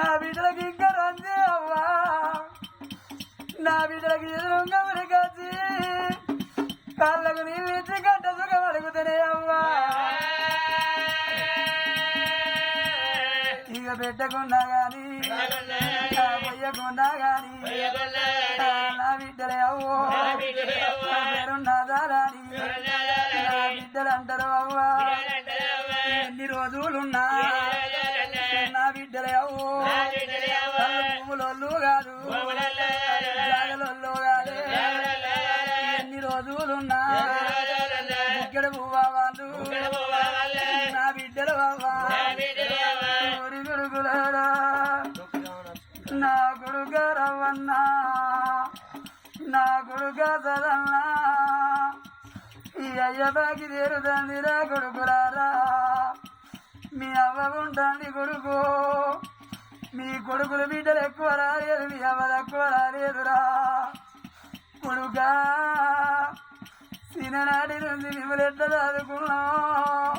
నా బిడ్డలకి ఇంకా రంది అవ్వా నా బిడ్డలకి ఎదురుంగమని కాచి కాళ్ళకు నీళ్ళు ఇచ్చి గడ్డ సుఖం అడుగుతానే అవ్వా ఇక పెట్టకుండా గాని పొయ్యకుండా గాని నా బిడ్డలే అవ్వో పేరున్నదా రాని నా బిడ్డలు అంటారు అవ్వా ఎన్ని రోజులున్నా నా బిడ్డలే అవ్వో పువ్వులోళ్ళు కాదు జాగలోళ్ళు కాదు ఎన్ని రోజులున్నా ఇక్కడ పువ్వా వాళ్ళు నా బిడ్డలు అవ్వా కొడుకులారా నా కొడుకు రవ్వన్నా నా కొడుకు చదన్నా ఈ అయ్యబాకి తీరుతుంది రా కొడుకురారా మీ అవ్వ ఉంటుంది కొడుకు మీ కొడుకులు బిడ్డలు ఎక్కువ రాలేదు మీ అవ్వ తక్కువ రాలేదురా కొడుకా చిన్ననాటి నుంచి మిమ్మల్ని ఎట్లా చదువుకున్నాం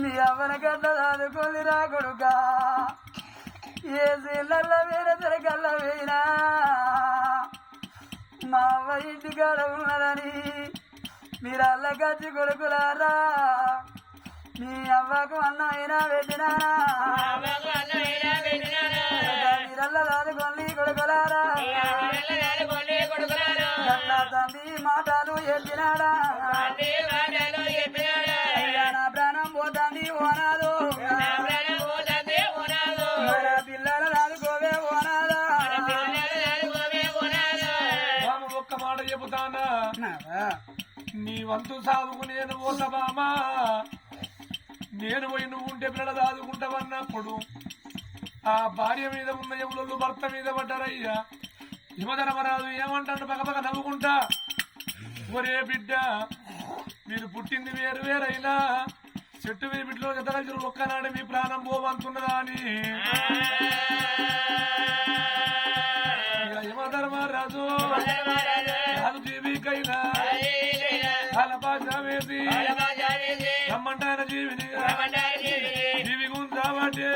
మీ అవ్వని గట్ల చదువుకుందిరా కొడుకా ఏ సీళ్ళల్లో వేరే తిరగల్ల వేయినా మా అవ్వ ఇంటికాడ ఉన్నదని మీరు అల్లకచ్చి కొడుకులారా మీ అవ్వకు అన్నం అయినా పెట్టినా మీరల్ల దాదుకొని కొడుకులారా గట్లా తండ్రి మాటలు చెప్పినాడా అయ్యా నా ప్రాణం పోతాంది ఓనాదు మన పిల్లలు రాదుకోవే ఓనాదా ఒక్క మాట చెబుతానా నీ వంతు సాగుకు నేను పోతామా నేను పోయి నువ్వు ఉంటే పిల్లలు దాదుకుంటావన్నప్పుడు ఆ భార్య మీద ఉన్న ఎములు భర్త మీద పడ్డారయ్యా హిమధర్మరాజు ఏమంటాడు పక్కపక్క నవ్వుకుంటా ఒరే బిడ్డ మీరు పుట్టింది వేరు వేరైనా చెట్టు మీద బిడ్డలో ఎదగలు ఒక్కనాడు మీ ప్రాణం పోవంతున్నదా అని హిమధర్మరాజు రాజు జీవికైనా వేసి రమ్మంటాన జీవిని జీవి గుంజావాటే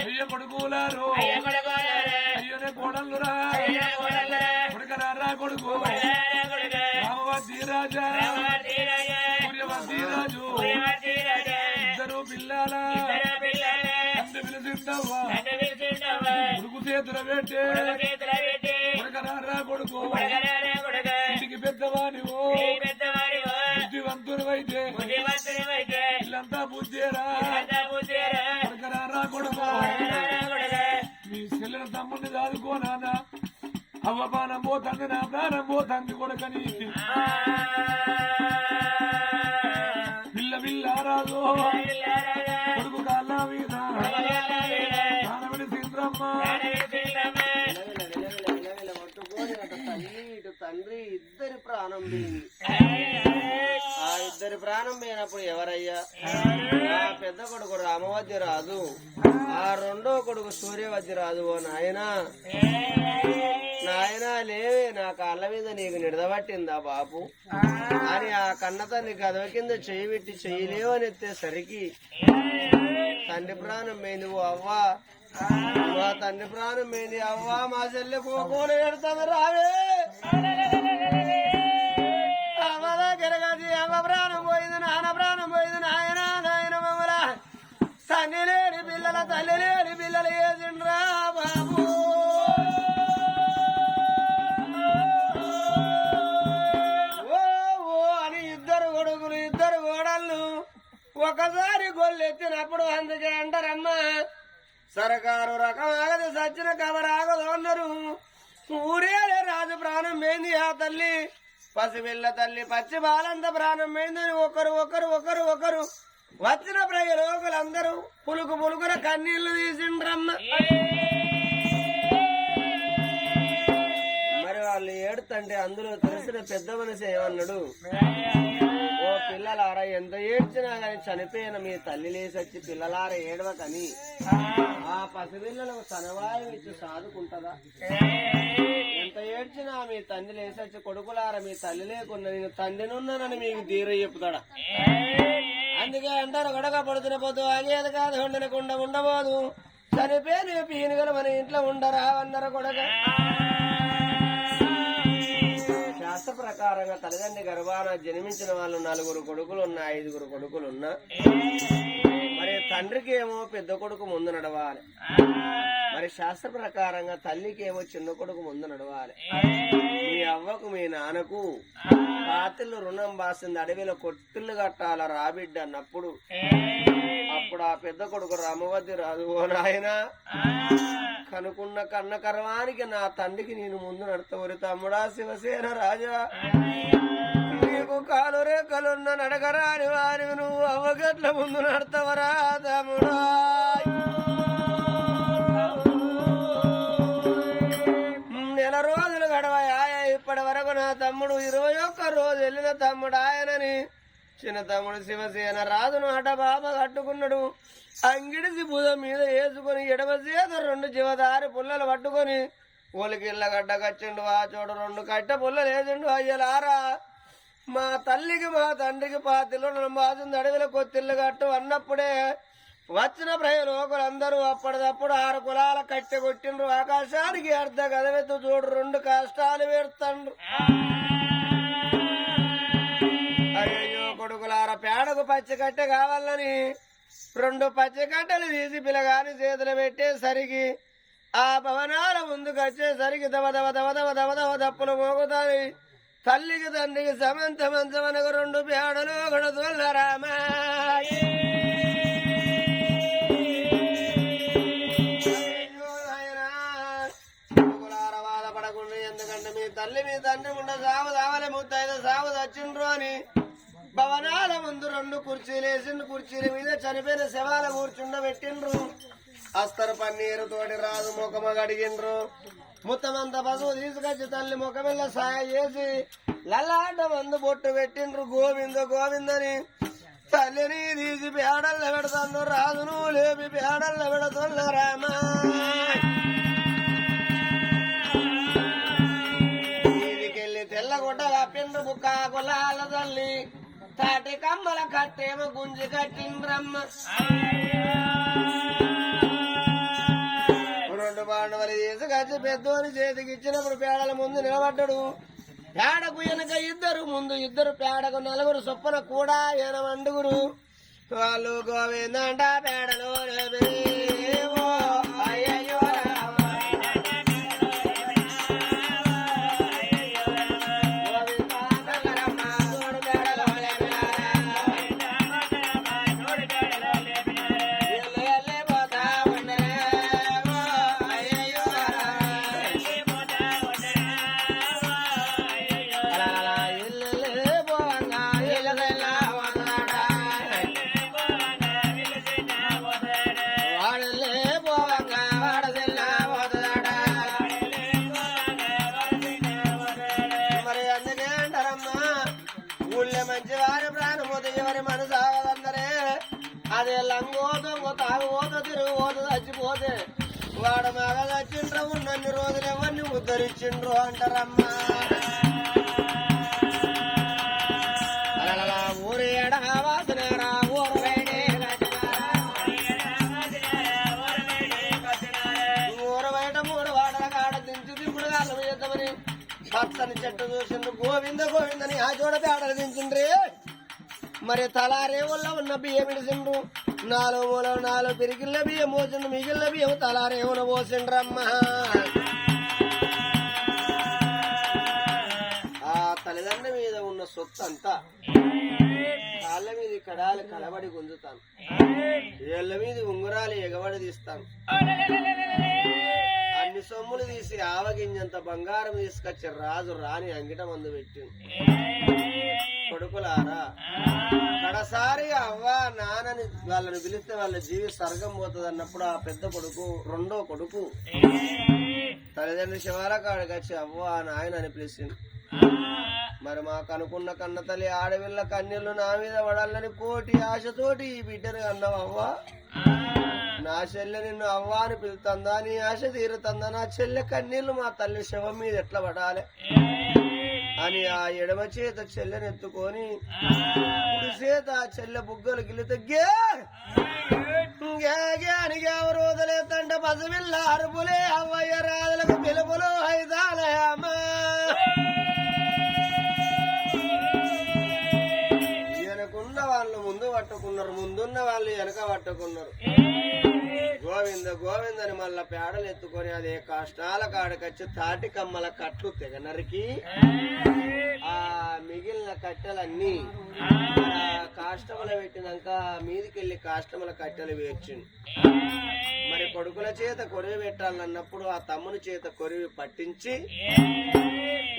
అయ్య కొడుకులారు అయ్యనే కోడళ్ళురా కొడుకరారా కొడుకు రామవతి రాజా సూర్యవతి రాజు ఇద్దరు పిల్లల తండ్రి పిలిచిందవ్వా కొడుకు చేతుల పెట్టే కొడుకరారా కొడుకు ఇంటికి పెద్దవానివో బుద్ధివంతుడు అయితే ఇల్లంతా బుద్ధిరా కొడుకరారా కొడుకు మీ చెల్లెల తమ్ముడిని దాదుకోనానా అవ్వ ప్రాణం పోతుంది నా ప్రాణం పోతుంది కొడుకని పిల్ల పిల్ల రాదు కొడుకు కాళ్ళ మీద ప్రాణమిడి సింద్రమ్మ తండ్రి ఇద్దరి ప్రాణం ఆ ఇద్దరి ప్రాణం పోయినప్పుడు ఎవరయ్యా ఆ పెద్ద కొడుకు రామవద్య రాదు ఆ రెండో కొడుకు సూర్యవద్య రాదు ఓ నాయనా నాయనా లేవే నా కాళ్ళ మీద నీకు నిడదబట్టిందా బాపు అని ఆ కన్నతన్ని కదవ కింద చెయ్యి పెట్టి చెయ్యలేవని ఎత్తేసరికి తండ్రి ప్రాణం పోయింది ఓ అవ్వా మా తండ్రి ప్రాణం పోయింది అవ్వా మా చెల్లె కోకోలు పెడతాను రావే అమ్మ దగ్గర కాదు అమ్మ ప్రాణం పోయింది నాన్న ప్రాణం పోయింది నాయన నాయన మమ్మల తండ్రి లేని పిల్లల తల్లి లేని పిల్లలు వేసిండ్రా బాబు ఓ అని ఇద్దరు కొడుకులు ఇద్దరు కోడళ్ళు ఒకసారి గొల్లెత్తినప్పుడు అందుకే అంటారమ్మా సరకారు రకం ఆగదు సచ్చిన కవర్ ఆగదు అన్నారు ఊరేలే రాజు ప్రాణం పోయింది ఆ తల్లి పసిపిల్ల తల్లి పచ్చి బాలంత ప్రాణం పోయిందని ఒకరు ఒకరు ఒకరు ఒకరు వచ్చిన ప్రజలోకులందరూ పులుకు పులుకుల కన్నీళ్లు తీసిండ్రమ్మ మరి వాళ్ళు ఏడుతంటే అందులో తెలిసిన పెద్ద మనిషి ఏమన్నాడు ఓ పిల్లలారా ఎంత ఏడ్చినా గాని చనిపోయిన మీ తల్లి లేసొచ్చి పిల్లలారా ఏడవకని ఆ పసిపిల్లలకు తనవాయం ఇచ్చి సాదుకుంటదా ఎంత ఏడ్చినా మీ తండ్రి లేసొచ్చి కొడుకులారా మీ తల్లి లేకున్నా నేను తండ్రినున్నానని మీకు ధీర చెప్తాడా అందుకే అంటారు గొడక పడుతున్న పోతూ ఆగేది కాదు ఉండనకుండా ఉండబోదు చనిపోయిన పీనుగలు మన ఇంట్లో ఉండరా అన్నారు కొడక. శాస్త్ర ప్రకారంగా తల్లిదండ్రి గర్భాన జన్మించిన వాళ్ళు 4 కొడుకులున్నా 5 కొడుకులున్నా మరి తండ్రికి ఏమో పెద్ద కొడుకు ముందు నడవాలి, మరి శాస్త్ర ప్రకారంగా తల్లికి ఏమో చిన్న కొడుకు ముందు నడవాలి. మీ అవ్వకు మీ నాన్నకు పాతిళ్ళు రుణం బాసింది, అడవిలో కొట్టిళ్ళు కట్టాల రాబిడ్డ అన్నప్పుడు అప్పుడు ఆ పెద్ద కొడుకు రామవతి రాదు, ఓ నాయన కనుకున్న కన్న కర్వానికి నా తండ్రికి నేను ముందు నడతవరి తమ్ముడా శివసేన రాజా, నీకు కాలు రేఖలున్న నడకరాని వారికి నువ్వు అవ్వగట్ల ముందు నడతవరా తమ్ముడా. నెల రోజులు గడవయా, ఇప్పటి వరకు నా తమ్ముడు 21 రోజు వెళ్ళిన తమ్ముడు ఆయనని చిన్న తమ్ముడు శివసేన రాజును అట బాబా కట్టుకున్నాడు. అంగిడిసి భుజం మీద వేసుకుని ఎడమ చేత 2 జీవదారి పుల్లలు పట్టుకొని ఒలికిళ్ళ గడ్డ కచ్చిండు. ఆ చోట 2 కట్టె పుల్లలు వేసిండు. అయ్యలారా, మా తల్లికి మా తండ్రికి పాతిలో బాసింది, అడవిలో కొత్తిళ్ళు కట్టు అన్నప్పుడే వచ్చిన ప్రజలోకులందరూ అప్పటిదప్పుడు 6 కులాల కట్టె కొట్టిండ్రు. ఆకాశానికి అర్ధ గదవెత్తు చూడు 2 కష్టాలు పెడతాండ్రు. అయ్యో కొడుకులార, పేడకు పచ్చి కట్టె కావాలని 2 పచ్చి కట్టెలు తీసి పిల్లగాని చేతులు పెట్టేసరికి ఆ భవనాల ముందుకు వచ్చేసరికి దవ దవ దవ దవ దవ దవ దప్పులు మోగుతాయి. తల్లికి తండ్రికి సమంతమంతమనకు 2 పేడలు కొడుతున్న రామా. బాధపడకుండా, ఎందుకంటే మీ తల్లి మీ తండ్రి ఉండ సాగు దావలే ముత్తైదు సాగు వచ్చిండ్రు అని భవనాల ముందు 2 కుర్చీలు వేసిండ్రు. కుర్చీల మీద చనిపోయిన శవాల కూర్చుండబెట్టిండ్రు. అస్తరు పన్నీరు తోటి రాజు ముఖమ గడిగిండ్రు. ముత్తమంత పశువు తీసుకొచ్చి తల్లి ముఖమిల్ల సాయ చేసి లల్లాట మందు బొట్టు పెట్టిండ్రు. గోవింద గోవిందని తల్లిని తీసి పేడల్ల పెడతాను, రాజును లేపి పేడల్ల పెడుతున్న రామా. వీధికెళ్ళి తెల్లగుడ్డ కప్పిండ్రు బుక్క కులాల తల్లి, తాటి కమ్మల కట్టేమో గుంజి కట్టిండ్రమ్మ. 2 బాండవలు తీసుకొచ్చి పెద్దోని చేతికి ఇచ్చినప్పుడు పేడల ముందు నిలబడ్డాడు. పేడకు వెనక 2 ముందు 2 పేడకు 4 చొప్పున కూడా 8 వాళ్ళు గోవిందంట పేడలు అయ్యో అదే లంగోతో తాగుపోత తిరుగుపోత చచ్చిపోతే వాడు మగ చచ్చిండ్రు. ఉన్నన్ని రోజులు ఎవరిని ఉద్ధరించిండ్రు అంటారమ్మా. అలా ఊరి ఎడ వాసనేరా ఊరు బయట 3 వాడల కాడ దించు దింపుడు కాళ్ళ చేద్దామని పచ్చని చెట్టు చూసిండ్రు. గోవింద గోవిందని ఆ చోట పేడలు దించిండ్రే. మరి తలారేవుల్లో ఉన్న బియ్యం ఇడిసిండ్రు. 4 మూల 4 పిరికిళ్ళ బియ్యం పోసిండ్రు. మిగిలిన బియ్యం తలారేవున పోసిండ్రమ్మా. ఆ తల్లిదండ్రుల మీద ఉన్న సొత్తు అంతా కాళ్ళ మీద కడాలు కలబడి గుంజుతాను, ఏళ్ల మీద ఉంగరాలు ఎగబడి తీస్తాను. అన్ని సొమ్ములు తీసి ఆవగింజంత బంగారం తీసుకొచ్చి రాజు రాని అంగిట మందు పెట్టింది. కొడుకులారా, కడసారిగా అవ్వ నాన్నని వాళ్ళని పిలిస్తే వాళ్ళ జీవి స్వర్గం పోతుంది అన్నప్పుడు ఆ పెద్ద కొడుకు 2వ కొడుకు తల్లిదండ్రుల శివాల కాడికి వచ్చి అవ్వ నాయన అని పిలిచింది. మరి మాకు అనుకున్న కన్న తల్లి ఆడవిళ్ళ కన్యలు నా మీద పడాలని కోటి ఆశతోటి ఈ బిడ్డని అన్నావు అవ్వ. నా చెల్లె నిన్ను అవ్వ అని పిలుతుందా, నీ ఆశ తీరుతుందా, నా చెల్లె కన్నీళ్లు మా తల్లి శవం మీద ఎట్లా పడాలి అని ఆ ఎడమ చేత చెల్లెని ఎత్తుకొని కుడి చేత ఆ చెల్లె బుగ్గలు గిల్లితే గే అని ఎవరు వదిలేతంట పసిమిల్ల అరుపులే అవ్వయ్య రాజులకు పిలుపులు అయిదాలయమ్మా వెనకున్న వాళ్ళు ముందు పట్టుకున్నారు, ముందున్న వాళ్ళు వెనక పట్టుకున్నారు. గోవింద గోవిందని మళ్ళా పేడలు ఎత్తుకొని అదే కష్టాల కాడకొచ్చి తాటి కమ్మల కట్లు తెగ నరికి ఆ మిగిలిన కట్టెలన్నీ కాష్టములు పెట్టినాక మీదికెళ్ళి కాష్టముల కట్టెలు వేర్చింది. మరి కొడుకుల చేత కొరివి పెట్టాలన్నప్పుడు ఆ తమ్ముని చేత కొరివి పట్టించి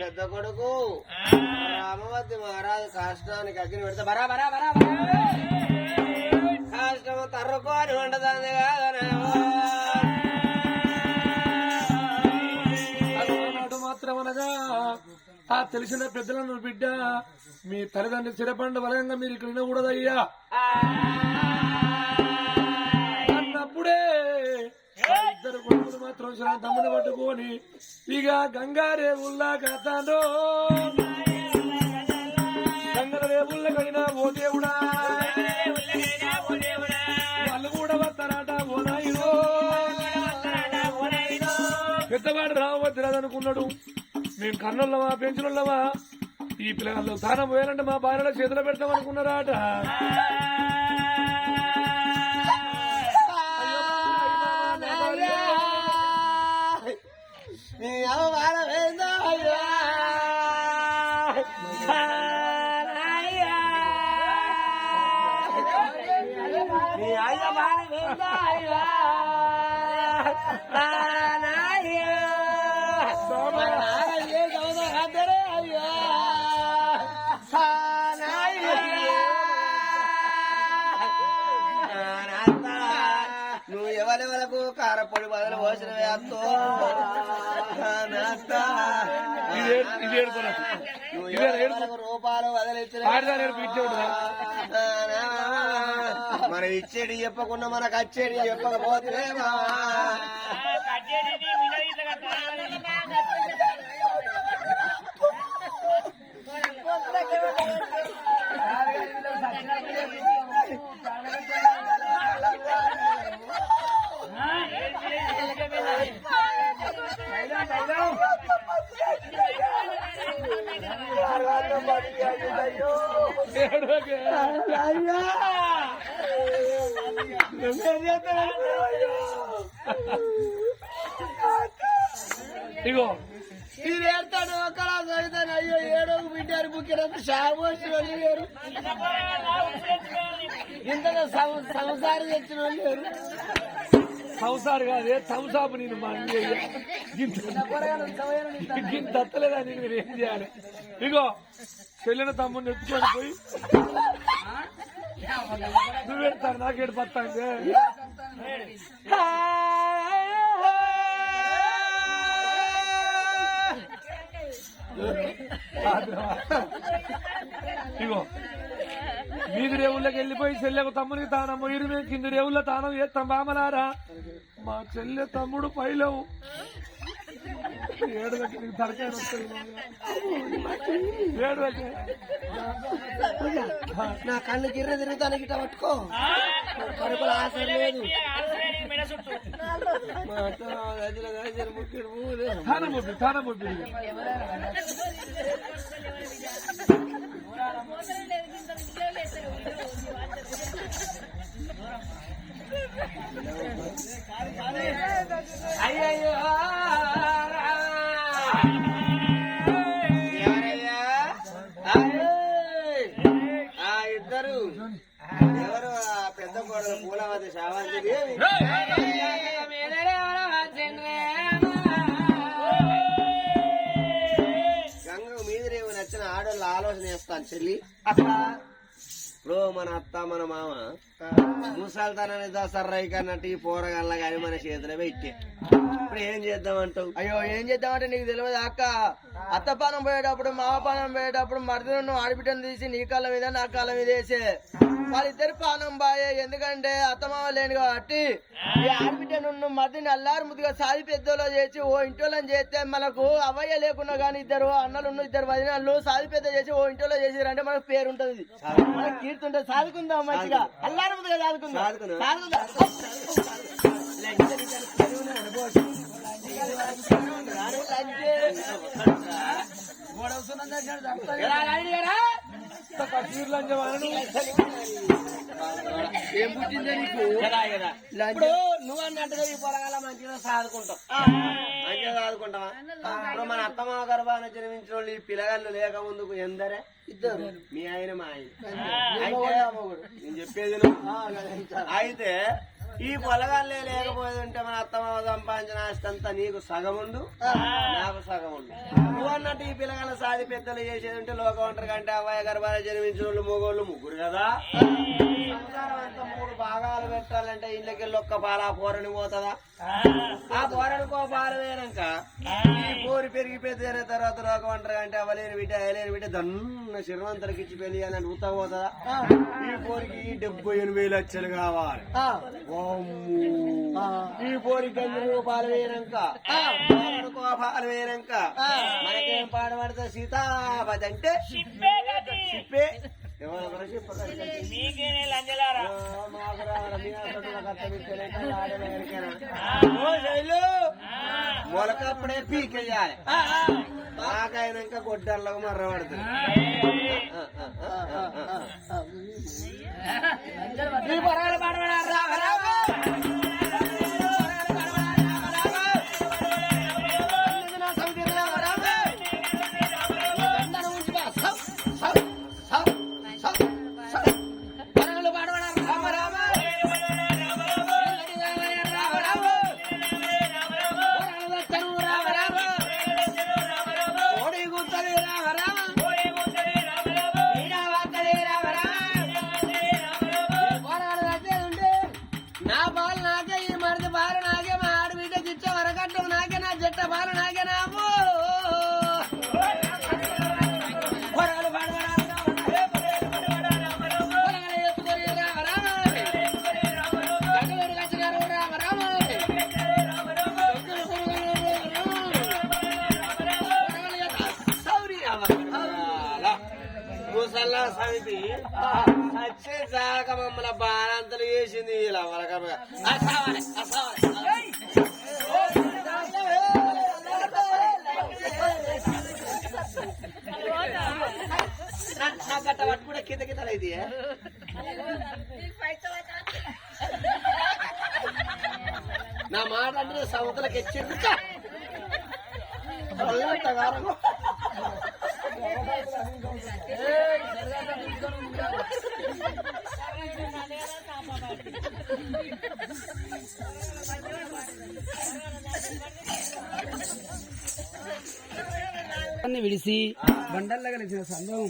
పెద్ద కొడుకు రామవతి మహారాజు కాష్టానికి అగ్ని పెడితే బరా బరా బరా కాష్టము తర్రుకోని ఉండదండి మాత్రమనగా ఆ తెలిసిన పెద్దలను బిడ్డ మీ తల్లిదండ్రుల చిరపండు వలయంగా మీరు ఇక్కడ వినకూడదయ్యా అన్నప్పుడే ఇద్దరు కొడుకులు మాత్రం తమ్ముడు పట్టుకొని ఇక గంగారే ఉల్లా కథలో గంగరే ఉల్లకైనా ఓ దేవుడా వాళ్ళు కూడా వస్తారట ఓ నాయుడు పెద్దవాడు రావద్దు రాదనుకున్నాడు. మేము కన్నుల్లమా పెంచులుల్లమా ఈ పిల్లగాళ్ళు స్థానం పోయాలంటే మా భార్యలో చేతిలో పెడతాం అనుకున్నారాట. నువ్వు ఎవరెవరకు కారపొడి బదులు పోసిన వేస్తో రూపాయలు వదిలిచ్చిన మన ఇచ్చేది చెప్పకుండా మనకు వచ్చేది చెప్పకపోతే ఇగో ఇది ఏడతాడు ఒకలా చదువుతాను. అయ్యో ఏడో బిడ్డారు బుక్కినంత షాబోసిన వాళ్ళు లేరు, ఇంతగా సంసారం తెచ్చిన వాళ్ళు లేరు. సంసారు కాదే సంసాపు నేను మా గింత తత్తలేదా నేను ఏం చేయాలి. ఇగో చెల్లిన తమ్ముడిని ఎత్తుకొని పోయి నువ్వు పెడతాను నాకేడు పత్తాంగే ఇగో మీది రేవుల్లోకి వెళ్ళిపోయి చెల్లెకు తమ్ముడికి తానం పోయి మేము కింది రేవుల్లో తానం చేస్తాం బామలారా. మా చెల్లె తమ్ముడు పైలవు ఏడులకి నీకు తరకాయ వస్తుంది. ఏడులకి నా కళ్ళు గిర్ర తిరుగుతాను గిట్ట పట్టుకో కడుపులు ఆశ లేదు. తానం పొప్పి అయ్యయ్యో ఇద్దరు ఎవరు ఆ పెద్ద కోడలు పూలవతి శావంతి గంగ మీద రేవు నచ్చిన ఆడవాళ్ళు ఆలోచన చేస్తాను చెల్లి. ఇప్పుడు మన అత్త మన మామ ముసల్తానని దసర్రాయి కన్నట్టు ఈ పోరగల్లా కానీ మన చేతిలో పెట్టే ఇప్పుడు ఏం చేద్దామంటావు? అయ్యో ఏం చేద్దామంటే నీకు తెలియదు అక్క. అత్త పానం పోయేటప్పుడు మామ పానం పోయేటప్పుడు మరిదిను ఆడిబిడ్డను తీసి నీ కాళ్ళ మీద నా కాళ్ళ మీద వేసే వాళ్ళిద్దరు పానం బాయే. ఎందుకంటే అత్త మామ లేని కాబట్టి ఈ ఆడిబిడ్డను మరిదిని అల్లారు ముద్దుగా సాది పెద్దలో చేసి ఓ ఇంటోళ్ళని చేస్తే మనకు అవయ్య లేకున్నా కానీ ఇద్దరు అన్నలు ఇద్దరు వదినాళ్ళు సాది పెద్ద చేసి ఓ ఇంటోలో చేసిరంటే మనకు పేరు ఉంటుంది, మనకు కీర్తి ఉంటుంది. సాదుకుందాం మంచిగా అల్లారు ముద్దుగా సాదుకుందాం. ఎలా అడిగారా? ఏం పుట్టిందే నీకు ఇప్పుడు నువ్వు అన్నట్టుగా ఈ పొలగాల మంచిగా సాదుకుంటాం, మంచిగా సాదుకుంటావా? ఇప్పుడు మన అత్తమ్మ గర్భాన జన్మించిన వాళ్ళు ఈ పిల్లగాళ్ళు లేక ముందుకు ఎందరే? ఇద్దరు మీ ఆయన మా ఆయన. అయితే నేను చెప్పేది నువ్వు. అయితే ఈ పొలగాళ్ళే లేకపోయేదంటే మన అత్తమ్మ సంపాదించిన ఆస్తి అంతా నీకు సగం ఉండు, నాకు సగం ఉండు. నువ్వు అన్నట్టు ఈ పిల్లగాళ్ళ సాది పెద్దలు చేసేది ఉంటే లోకం ఒంటరి కంటే అమ్మాయి గర్భాన జన్మించిన వాళ్ళు మొగోళ్ళు ముగ్గురు కదా. సంసారం అంతా 3 భాగాలు పెట్టాలంటే ఇళ్ళకెళ్ళి ఒక్క పాల ఆ పోరని పోతుందా? ఆ పోరనికో పాలు వేయనాక ఈ పోరి పెరిగి పెద్ద తర్వాత లోకం ఒంటరి అంటే అవ్వలేని బిడ్డ అయ్యలేని బిడ్డ దన్న శిరవంతలకి ఇచ్చి పెళ్లి చేయాలని ఉత్తా పోతుందా? ఈ పోరికి 78 లక్షలు కావాలి. ఈ పోరి గంజలు పాలు వేయనాక పాలు వేయనాక మనకేం పాడబడతా? సీతాపతి అంటే చెప్పే మొలకప్పుడే పీకేయాలి, మాకైనాక గొడ్డల్లకు మర్రబడుతుంది. నా బాలు నాకే, ఈ మరిది బాలు నాకే, మా ఆడబిడ్డ చిచ్చ వరకట్టం నాకే, నా జట్ట బాలు నాకే. నాము ముసల్లా సమితి వచ్చే సాక మమ్మల్ని బాణంతలు చేసింది ఇలా వరకగా. నా గట్ట పట్టు కూడా కింద కింద అయితే నా మాట అంటే సముద్రకి ఎచ్చింది. విడిసి బండల్లా కలిసిన సందం